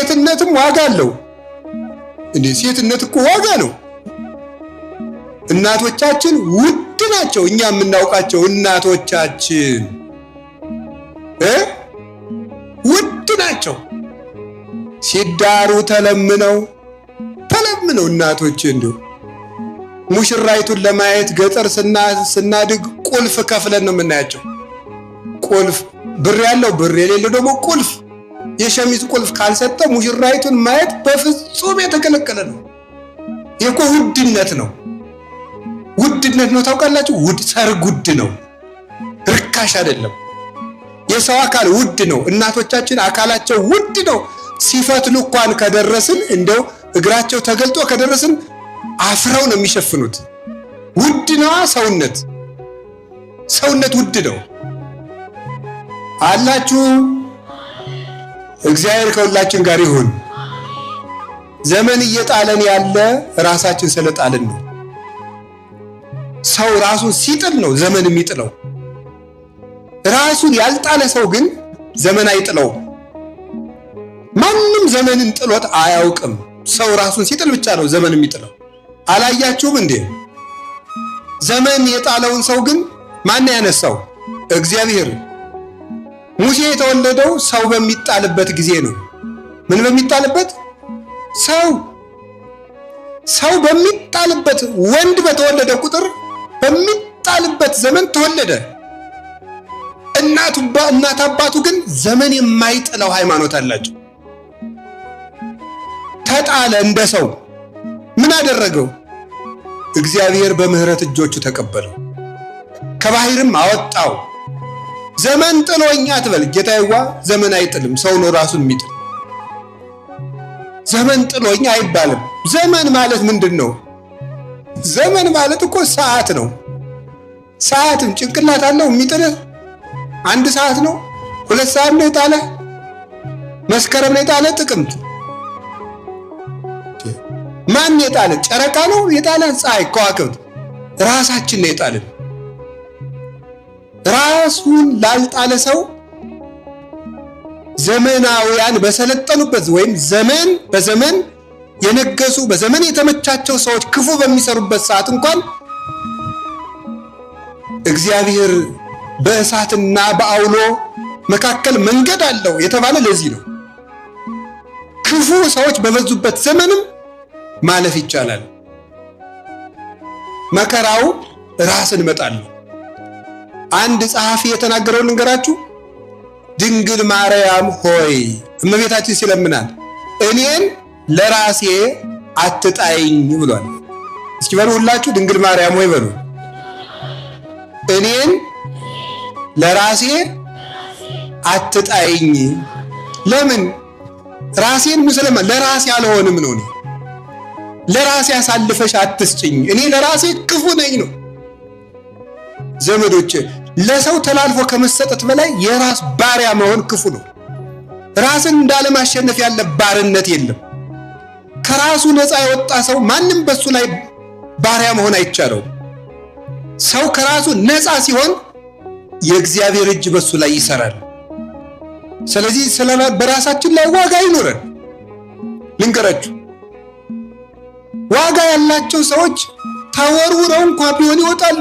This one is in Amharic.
ሴትነትም ዋጋ አለው እንዴ! ሴትነት እኮ ዋጋ ነው። እናቶቻችን ውድ ናቸው። እኛ የምናውቃቸው እናቶቻችን ውድ ናቸው። ሲዳሩ ተለምነው እናቶች እንዲሁ ሙሽራይቱን ለማየት ገጠር ስናድግ ቁልፍ ከፍለን ነው የምናያቸው። ቁልፍ ብር ያለው ብር የሌለው ደግሞ ቁልፍ የሸሚዝ ቁልፍ ካልሰጠ ሙሽራይቱን ማየት በፍጹም የተከለከለ ነው። ይሄ እኮ ውድነት ነው። ውድነት ነው ታውቃላችሁ? ሰርግ ውድ ነው፣ ርካሽ አይደለም። የሰው አካል ውድ ነው። እናቶቻችን አካላቸው ውድ ነው። ሲፈትሉ እንኳን ከደረስን እንደው እግራቸው ተገልጦ ከደረስን አፍረው ነው የሚሸፍኑት። ውድ ነው ሰውነት ውድ ነው። አላችሁ። እግዚአብሔር ከሁላችን ጋር ይሁን። ዘመን እየጣለን ያለ ራሳችን ስለጣልን ነው። ሰው ራሱን ሲጥል ነው ዘመን የሚጥለው። ራሱን ያልጣለ ሰው ግን ዘመን አይጥለውም። ማንም ዘመንን ጥሎት አያውቅም። ሰው ራሱን ሲጥል ብቻ ነው ዘመን የሚጥለው። አላያችሁም እንዴ? ዘመን የጣለውን ሰው ግን ማን ያነሳው? እግዚአብሔር። ሙሴ የተወለደው ሰው በሚጣልበት ጊዜ ነው። ምን በሚጣልበት? ሰው በሚጣልበት፣ ወንድ በተወለደ ቁጥር በሚጣልበት ዘመን ተወለደ። እናት አባቱ ግን ዘመን የማይጥለው ሃይማኖት አላቸው። ተጣለ እንደ ሰው። ምን አደረገው? እግዚአብሔር በምህረት እጆቹ ተቀበለው፣ ከባህርም አወጣው። ዘመን ጥሎኛ አትበል ጌታዬዋ። ዘመን አይጥልም፣ ሰው ነው ራሱን የሚጥል። ዘመን ጥሎኛ አይባልም። ዘመን ማለት ምንድን ነው? ዘመን ማለት እኮ ሰዓት ነው። ሰዓትም ጭንቅላት አለው የሚጥልህ? አንድ ሰዓት ነው? 2 ሰዓት ነው የጣለ? መስከረም ነው የጣለ? ጥቅምት? ማን የጣለ? ጨረቃ ነው የጣለ? ፀሐይ፣ ከዋክብት? ራሳችን ነው የጣልን። ራሱን ላልጣለ ሰው ዘመናውያን በሰለጠኑበት ወይም በዘመን የነገሱ በዘመን የተመቻቸው ሰዎች ክፉ በሚሰሩበት ሰዓት እንኳን እግዚአብሔር በእሳትና በአውሎ መካከል መንገድ አለው የተባለ ለዚህ ነው። ክፉ ሰዎች በበዙበት ዘመንም ማለፍ ይቻላል። መከራው ራስን መጣል ነው። አንድ ጸሐፊ የተናገረውን ልንገራችሁ። ድንግል ማርያም ሆይ እመቤታችን ሲለምናል እኔን ለራሴ አትጣይኝ ብሏል። እስኪ በሉ ሁላችሁ ድንግል ማርያም ሆይ በሉ። እኔን ለራሴ አትጣይኝ። ለምን? ራሴን ስለማ ለራሴ አልሆንም ነው። ለራሴ አሳልፈሽ አትስጭኝ፣ እኔ ለራሴ ክፉ ነኝ ነው። ዘመዶች፣ ለሰው ተላልፎ ከመሰጠት በላይ የራስ ባሪያ መሆን ክፉ ነው። ራስን እንዳለማሸነፍ ያለ ባርነት የለም። ከራሱ ነፃ የወጣ ሰው ማንም በሱ ላይ ባሪያ መሆን አይቻለው። ሰው ከራሱ ነፃ ሲሆን የእግዚአብሔር እጅ በሱ ላይ ይሰራል። ስለዚህ በራሳችን ላይ ዋጋ ይኖረን። ልንገራችሁ፣ ዋጋ ያላቸው ሰዎች ተወርውረው እንኳን ቢሆን ይወጣሉ።